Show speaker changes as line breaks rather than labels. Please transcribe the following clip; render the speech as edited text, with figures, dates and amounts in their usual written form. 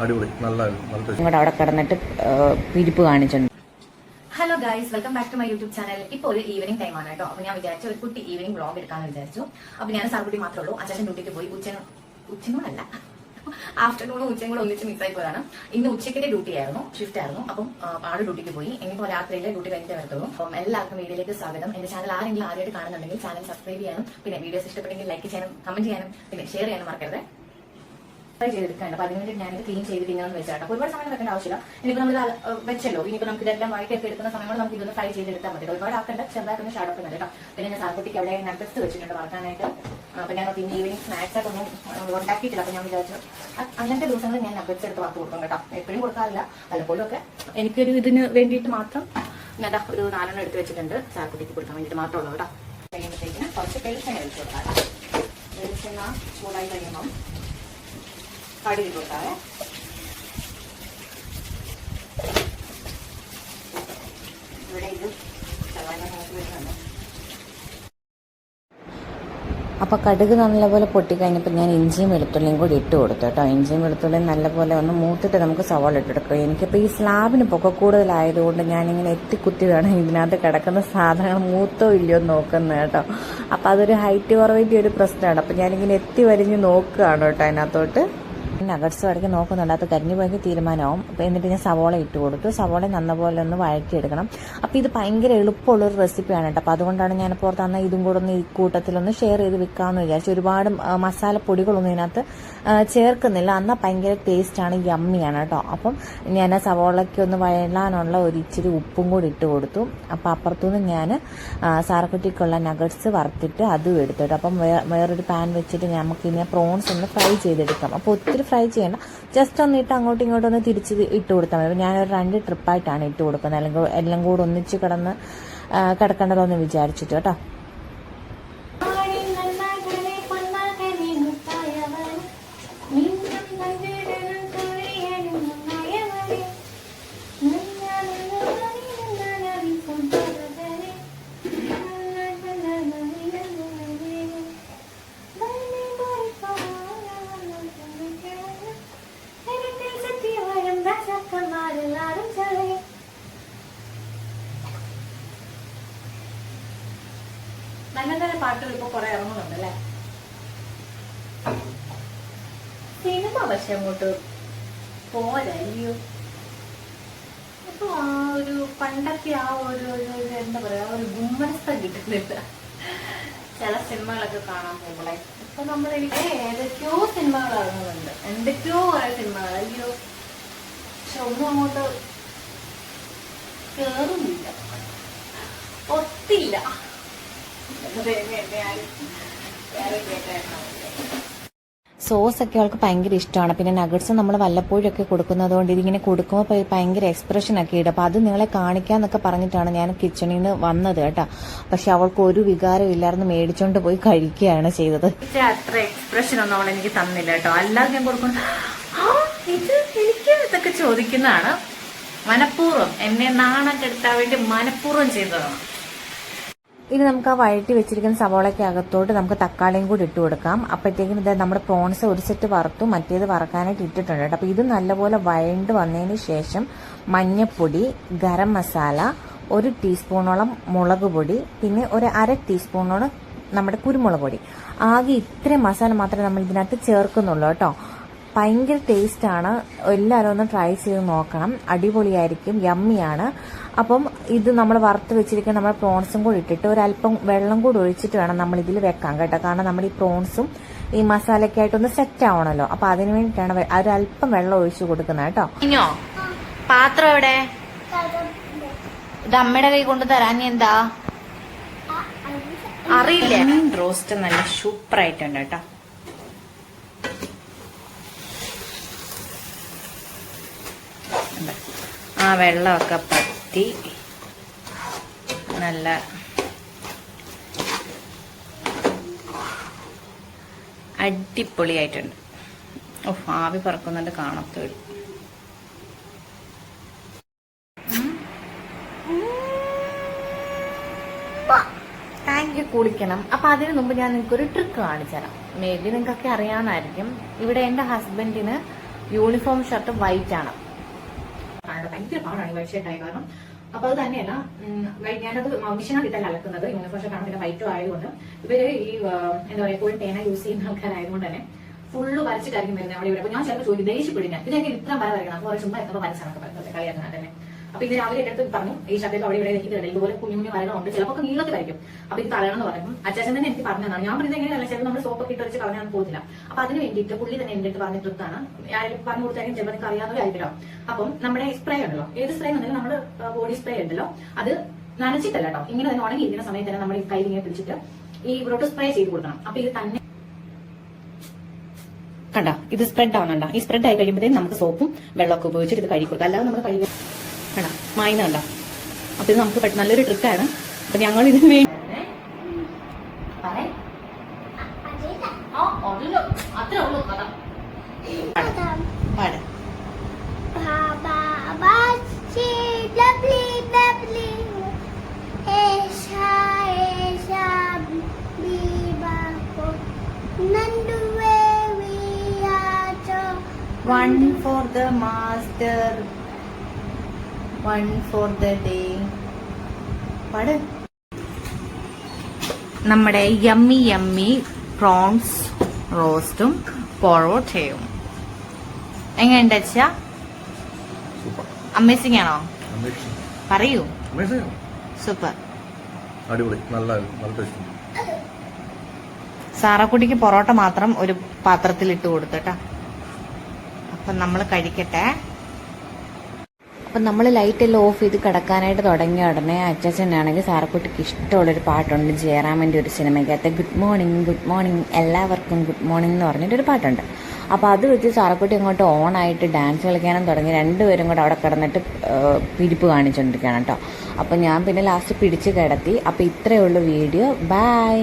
അടിപൊളി നല്ല
ഇങ്ങോട്ട് അവിടെ കിടന്നിട്ട് പിരിപ്പ് കാണിച്ചിട്ടുണ്ട്.
Hello guys, welcome back to my YouTube channel. ഇപ്പോൾ ഒരു ഈവനിങ് ടൈം ആണ് കേട്ടോ. അപ്പൊ ഞാൻ വിചാരിച്ചു ഒരു കുട്ടി ഈവനിങ് വ്ളോഗ് എടുക്കാന്ന് വിചാരിച്ചു. അപ്പൊ ഞാൻ സാർകുട്ടി മാത്രമേ ഉള്ളൂ. അച്ഛൻ ഡ്യൂട്ടിക്ക് പോയി. ഉച്ചനോടല്ല ആഫ്റ്റർനൂണും ഉച്ചയും കൂടെ ഒന്നിച്ച് മിസ്സായി പോയതാണ്. ഇന്ന് ഉച്ചയ്ക്കിന്റെ ഡ്യൂട്ടി ആയിരുന്നു, ഷിഫ്റ്റ് ആയിരുന്നു. അപ്പം ആള് ഡ്യൂട്ടിക്ക് പോയി. ഇനിയിപ്പോൾ രാത്രിയിലെ ഡ്യൂട്ടി കഴിഞ്ഞിട്ട് വരത്തുള്ളൂ. അപ്പം എല്ലാവർക്കും വീഡിയോയിലേക്ക് സ്വാഗതം. എന്റെ ചാനൽ ആരെങ്കിലും ആദ്യമായിട്ട് കാണുന്നുണ്ടെങ്കിൽ ചാനൽ സബ്സ്ക്രൈബ് ചെയ്യാനും പിന്നെ വീഡിയോസ് ഇഷ്ടപ്പെട്ടെങ്കിൽ ലൈക്ക് ചെയ്യാനും കമന്റ് ചെയ്യാനും പിന്നെ ഷെയർ ചെയ്യാനും മറക്കരുത്. ഫ്രൈ ചെയ്തെടുക്കാണ്ട് 10 മിനിറ്റ് ഞാനിത് ക്ലീൻ ചെയ്തിട്ട് ഇങ്ങനെ വെച്ചാട്ടോ. ഒരുപാട് സമയം വെക്കേണ്ട ആവശ്യമില്ല. ഇനിയിപ്പോൾ നമ്മൾ വെച്ചല്ലോ, ഇനിയിപ്പോൾ നമുക്ക് ഇതെല്ലാം വൈകിട്ടൊക്കെ എടുക്കുന്ന സമയങ്ങൾ നമുക്ക് ഇതൊന്ന് ഫ്രൈ ചെയ്തെടുത്താൽ മതി. ഒരുപാട് ആക്കേണ്ട, ചെറുതായിട്ടൊന്ന് ഷാഡൊക്കെ മതി കേട്ടോ. പിന്നെ ഞാൻ സാർക്കുട്ടിക്ക് അവിടെ നട്ട്സ് വെച്ചിട്ടുണ്ട് വറക്കാനായിട്ട്. അപ്പൊ ഞാൻ പിന്നെ ഈവനിങ് സ്നാക്സ് ഒക്കെ ഒന്നും ഉണ്ടാക്കിയിട്ടില്ല. അപ്പൊ ഞാൻ വിചാരിച്ചു അങ്ങനത്തെ ദിവസങ്ങളിൽ ഞാൻ നട്ട്സ് എടുത്ത് വറുത്ത് കൊടുക്കും കേട്ടോ. എപ്പോഴും കൊടുക്കാറില്ല, വല്ലപ്പോഴും ഒക്കെ എനിക്കൊരു ഇതിന് വേണ്ടിയിട്ട് മാത്രം ഞാൻ ഒരു 4 എടുത്ത് വെച്ചിട്ടുണ്ട്. സാർക്കുട്ടിക്ക് കൊടുക്കാൻ വേണ്ടിയിട്ട് മാത്രമുള്ളൂ കേട്ടോ. കഴിയുമ്പോഴത്തേക്കിന് കുറച്ച് വെളിച്ചെണ്ണ ഒഴിച്ചു കൊടുക്കാം. വെളിച്ചെണ്ണ ചൂടായി കഴിയുമ്പം കടുക് കൊടുക്കാവേ. ഇവിടെ ഇത് വരുന്നുണ്ട്.
അപ്പോൾ കടുക് നല്ലപോലെ പൊട്ടിക്കഴിഞ്ഞപ്പോൾ ഞാൻ ഇഞ്ചിയും വെളുത്തുള്ളിയും കൂടി ഇട്ട് കൊടുത്തു കേട്ടോ. ഇഞ്ചിയും വെളുത്തുള്ളിയും നല്ലപോലെ ഒന്ന് മൂത്തിട്ട് നമുക്ക് സവാള ഇട്ടെടുക്കാം. എനിക്കിപ്പോൾ ഈ സ്ലാബിന് പൊക്കെ കൂടുതലായതുകൊണ്ട് ഞാനിങ്ങനെ എത്തിക്കുത്തി വേണം ഇതിനകത്ത് കിടക്കുന്ന സാധനങ്ങൾ മൂത്തോ ഇല്ലയോ നോക്കുന്നത് കേട്ടോ. അപ്പോൾ അതൊരു ഹൈറ്റ് കുറവിൻ്റെ ഒരു പ്രശ്നമാണ്. അപ്പോൾ ഞാനിങ്ങനെ എത്തി വരിഞ്ഞ് നോക്കുകയാണ് കേട്ടോ അതിനകത്തോട്ട്. നഗറ്റ്സ് വരയ്ക്ക് നോക്കുന്നുണ്ട്, അത് കരിഞ്ഞു പോയി തീരുമാനമാവും. അപ്പോൾ എന്നിട്ട് ഞാൻ സവോള ഇട്ട് കൊടുത്തു. സവോള നന്നപോലെ ഒന്ന് വഴറ്റിയെടുക്കണം. അപ്പോൾ ഇത് ഭയങ്കര എളുപ്പമുള്ളൊരു റെസിപ്പിയാണ് കേട്ടോ. അപ്പോൾ അതുകൊണ്ടാണ് ഞാൻ പുറത്തന്ന് ഇതും കൂടെ ഒന്ന് ഈ കൂട്ടത്തിലൊന്ന് ഷെയർ ചെയ്ത് വെക്കാമെന്ന് വിചാരിച്ചു. ഒരുപാട് മസാലപ്പൊടികളൊന്നും ഇതിനകത്ത് ചേർക്കുന്നില്ല, എന്നാൽ ഭയങ്കര ടേസ്റ്റാണ്, യമ്മിയാണ് കേട്ടോ. അപ്പം ഞാൻ സവോളയ്ക്ക് ഒന്ന് വഴലാനുള്ള ഒരു ഇച്ചിരി ഉപ്പും കൂടി ഇട്ട് കൊടുത്തു. അപ്പോൾ അപ്പുറത്തുനിന്ന് ഞാൻ സാറക്കുട്ടിക്കുള്ള നഗറ്റ്സ് വറുത്തിട്ട് അതും എടുത്തിട്ട് അപ്പം വേറൊരു പാൻ വെച്ചിട്ട് നമുക്കിനി പ്രോൺസ് ഒന്ന് ഫ്രൈ ചെയ്തെടുക്കാം. അപ്പോൾ ഒത്തിരി ഫ്രൈ ചെയ്യണ്ട, ജസ്റ്റ് ഒന്ന് ഇട്ട് അങ്ങോട്ടും ഇങ്ങോട്ടും ഒന്ന് തിരിച്ച് ഇട്ട് കൊടുത്താൽ മതി. ഞാനൊരു 2 ട്രിപ്പായിട്ടാണ് ഇട്ട് കൊടുക്കുന്നത്, അല്ലെങ്കിൽ എല്ലാം കൂടെ ഒന്നിച്ച് കിടക്കേണ്ടതോ എന്ന് വിചാരിച്ചിട്ട് കേട്ടോ.
നല്ല നല്ല പാട്ടുകൾ ഇപ്പൊ കുറെ ഇറങ്ങുന്നുണ്ടല്ലേ. സിനിമ പക്ഷെ അങ്ങോട്ട് പോരല്ലോ. അപ്പൊ ആ ഒരു പണ്ടൊക്കെ ആ ഒരു എന്താ പറയാ, ഒരു ഗുമ്മനസ്ഥ കിട്ടുന്നില്ല ചില സിനിമകളൊക്കെ കാണാൻ പോകുമ്പോളെ. ഇപ്പൊ നമ്മൾ എനിക്ക് ഏതൊക്കെയോ സിനിമകൾ ഇറങ്ങുന്നുണ്ട്, എന്തൊക്കെയോ കുറെ സിനിമകൾ. അയ്യോ, പക്ഷെ ഒന്നും അങ്ങോട്ട് കേറുന്നില്ല, ഒത്തില്ല.
സോസൊക്കെ അവൾക്ക് ഭയങ്കര ഇഷ്ടമാണ്. പിന്നെ നഗറ്റ്സ് നമ്മൾ വല്ലപ്പോഴൊക്കെ കൊടുക്കുന്നത് കൊണ്ട് ഇതിങ്ങനെ കൊടുക്കുമ്പോൾ ഭയങ്കര എക്സ്പ്രഷനൊക്കെ ഇടും. അപ്പോൾ അത് നിങ്ങളെ കാണിക്കാന്നൊക്കെ പറഞ്ഞിട്ടാണ് ഞാൻ കിച്ചണിൽ നിന്ന് വന്നത് കേട്ടോ. പക്ഷെ അവൾക്ക് ഒരു വികാരം ഇല്ലായിരുന്നു, മേടിച്ചോണ്ട് പോയി കഴിക്കുകയാണ് ചെയ്തത്.
അത്ര എക്സ്പ്രഷൻ ഒന്നും അവൾ എനിക്ക് തന്നില്ല കേട്ടോ. അല്ലാതെ ഞാൻ കൊടുക്കുന്നു, ഇത് എനിക്ക് ഇതൊക്കെ ചോദിക്കുന്നതാണ്. മനഃപൂർവ്വം എന്നെ നാണം കെടുത്താൻ വേണ്ടി മനഃപൂർവ്വം ചെയ്തതാണ്.
ഇനി നമുക്ക് ആ വഴറ്റി വെച്ചിരിക്കുന്ന സവോളയ്ക്ക് അകത്തോട്ട് നമുക്ക് തക്കാളിയും കൂടി ഇട്ട് കൊടുക്കാം. അപ്പോഴത്തേക്കും ഇത് നമ്മുടെ പ്രോൺസ് ഒരു സെറ്റ് വറുത്തു, മറ്റേത് വറക്കാനായിട്ട് ഇട്ടിട്ടുണ്ട് കേട്ടോ. അപ്പോൾ ഇത് നല്ലപോലെ വഴണ്ട് വന്നതിന് ശേഷം മഞ്ഞപ്പൊടി, ഗരം മസാല, 1 ടീസ്പൂണോളം മുളക് പൊടി, പിന്നെ ഒരു 1/2 ടീസ്പൂണോളം നമ്മുടെ കുരുമുളക് പൊടി. ആകെ ഇത്രയും മസാല മാത്രമേ നമ്മൾ ഇതിനകത്ത് ചേർക്കുന്നുള്ളൂ കേട്ടോ. ഭയങ്കര ടേസ്റ്റാണ്, എല്ലാവരും ഒന്ന് ട്രൈ ചെയ്ത് നോക്കണം, അടിപൊളിയായിരിക്കും, യമ്മിയാണ്. അപ്പം ഇത് നമ്മൾ വറുത്ത് വെച്ചിരിക്കുന്ന നമ്മുടെ പ്രോൺസും കൂടി ഇട്ടിട്ട് ഒരല്പം വെള്ളം കൂടി ഒഴിച്ചിട്ട് വേണം നമ്മൾ ഇതിൽ വെക്കാൻ കേട്ടോ. കാരണം നമ്മുടെ ഈ പ്രോൺസും ഈ മസാലയ്ക്കായിട്ടൊന്ന് സെറ്റ് ആവണല്ലോ. അപ്പൊ അതിന് വേണ്ടിയിട്ടാണ് ഒരല്പം വെള്ളം ഒഴിച്ചു കൊടുക്കുന്നത് കേട്ടോ.
ഇഞ്ഞോ പാത്രം എവിടെ? ഇത് അമ്മയുടെ കൈ കൊണ്ട് തരാൻ എന്താ അറിയില്ല.
റോസ്റ്റ് നല്ല സൂപ്പർ ആയിട്ടുണ്ട് കേട്ടോ.
ആ വെള്ളമൊക്കെ പറ്റി നല്ല അടിപൊളിയായിട്ടുണ്ട്. ആവി പറക്കുന്നുണ്ട്, കാണത്തുമില്ല. ടാങ്ക് കുളിക്കണം. അപ്പൊ അതിന് മുമ്പ് ഞാൻ നിങ്ങൾക്കൊരു ട്രിക്ക് കാണിച്ചു തരാം. മേ ബി നിങ്ങൾക്കൊക്കെ അറിയാവുന്നതായിരിക്കും. ഇവിടെ എന്റെ ഹസ്ബൻഡിന്
യൂണിഫോം ഷർട്ട് വൈറ്റ് ആണ്.
ഭയങ്കര പാടാണ് വൈറ്റ് ഷർട്ട് ആയി. കാരണം അപ്പൊ അത് തന്നെയല്ല, ഞാനത് മെഷീനായിട്ടല്ല അലക്കുന്നത്, യൂണിഫോം ഷർട്ടാണ്, പിന്നെ വൈറ്റും ആയതുകൊണ്ട് ഇവര് ഈ എന്താ പറയാ എപ്പോഴും പേന യൂസ് ചെയ്യുന്ന ആൾക്കാരായതുകൊണ്ട് തന്നെ ഫുള്ള് വരച്ചിട്ടായിരിക്കും വരുന്നത് അവിടെ ഇവിടെ. അപ്പൊ ഞാൻ ചിലപ്പോൾ ചോദിക്കും ദേഷ്യപ്പെടും, ഞാൻ ഇതൊക്കെ ഇത്ര വര വരയ്ക്കണം, അപ്പോൾ ചുമ്മാ എത്ര വരച്ചാണ് പറയുന്നത് കളിയാക്കാൻ തന്നെ. അപ്പൊ ഇത് രാവിലെ എന്റെ അടുത്ത് പറഞ്ഞു ഈ ഷർട്ടിൽ അവിടെ ഇവിടെ എനിക്കില്ല, ഇതുപോലെ കുഞ്ഞു കുഞ്ഞു വരകളുണ്ട്, ചിലപ്പോൾ നീളത്തിൽ വരയ്ക്കും. അപ്പൊ ഇത് കളയണമെന്ന് പറയുമ്പോൾ അച്ചാച്ചൻ തന്നെ എനിക്ക് പറഞ്ഞതാണ്. ഞാൻ പറഞ്ഞത് എങ്ങനെയല്ല, ചിലപ്പോൾ നമ്മൾ സോപ്പൊക്കെ ഇട്ട് വെച്ച് കളഞ്ഞാൽ പോകത്തില്ല. അപ്പൊ അതിന് വേണ്ടിയിട്ട് പുള്ളി തന്നെ എന്റെ അടുത്ത് പറഞ്ഞ ട്രിക്കാണ്. ആരെങ്കിലും പറഞ്ഞു കൊടുത്താലും ചിലപ്പോൾ നിങ്ങൾക്ക് അറിയാവുന്നവരായിരിക്കല്ലോ. അപ്പം നമ്മുടെ സ്പ്രേ ഉണ്ടല്ലോ, ഏത് സ്പ്രേ എന്നുണ്ടെങ്കിൽ നമ്മുടെ ബോഡി സ്പ്രേ ഉണ്ടല്ലോ, അത് നനച്ചിട്ടല്ല കേട്ടോ, ഇങ്ങനെ തന്നെ ഉണങ്ങിയിരിക്കുന്ന സമയത്ത് തന്നെ നമ്മൾ ഈ കയ്യിൽ ഇങ്ങനെ പിടിച്ചിട്ട് ഈ ഇവിടോട്ട് സ്പ്രേ ചെയ്ത് കൊടുക്കണം. അപ്പൊ ഇത് തന്നെ കണ്ടോ, ഇത് സ്പ്രെഡ് ആവുന്നുണ്ടോ? ഈ സ്പ്രെഡ് ആയി കഴിയുമ്പോഴത്തേക്കും നമുക്ക് സോപ്പും വെള്ളമൊക്കെ ഉപയോഗിച്ചിട്ട് ഇത് കഴുകി കൊടുക്കാം. അല്ലാതെ നമ്മൾ കഴുകി കണ്ടോ മായുന്ന കണ്ടോ. അപ്പൊ ഇത് നമുക്ക് നല്ലൊരു ട്രിക്കാണ്. അപ്പൊ ഞങ്ങൾ ഇതിന് വേണ്ടി അത്രേ ഉള്ളൂ കഥ. പാട്. One for the master, one for the day. പാട്. നമ്മുടെ യമ്മി യമ്മി പ്രോൺസ് റോസ്റ്റും പൊറോട്ടയും എങ്ങനെയുണ്ട് അച്ഛാ? അമേസിംഗ് ആണോ? പറയൂ. സൂപ്പർ,
അടിപൊളി, നല്ല ടേസ്റ്റ്.
സാറക്കുട്ടിക്ക് പൊറോട്ട മാത്രം ഒരു പാത്രത്തിൽ ഇട്ട് കൊടുത്തട്ടാ. അപ്പൊ നമ്മൾ കഴിക്കട്ടെ. അപ്പം നമ്മൾ ലൈറ്റെല്ലാം ഓഫ് ചെയ്ത് കിടക്കാനായിട്ട് തുടങ്ങിയ ഉടനെ അച്ചാച്ചനാണെങ്കിൽ സാറക്കുട്ടിക്ക് ഇഷ്ടമുള്ളൊരു പാട്ടുണ്ട് ജയറാമിൻ്റെ ഒരു സിനിമയ്ക്കകത്ത് ഗുഡ് മോർണിംഗ് എല്ലാവർക്കും ഗുഡ് മോർണിംഗ് എന്ന് പറഞ്ഞിട്ടൊരു പാട്ടുണ്ട്. അപ്പോൾ അത് വെച്ച് സാറക്കുട്ടി അങ്ങോട്ട് ഓണായിട്ട് ഡാൻസ് കളിക്കാനും തുടങ്ങി. രണ്ടുപേരും കൂടെ അവിടെ കിടന്നിട്ട് പിടിപ്പ് കാണിച്ചുകൊണ്ടിരിക്കുകയാണ് കേട്ടോ. അപ്പോൾ ഞാൻ പിന്നെ ലാസ്റ്റ് പിടിച്ച് കിടത്തി. അപ്പോൾ ഇത്രയേ ഉള്ളൂ വീഡിയോ. ബൈ.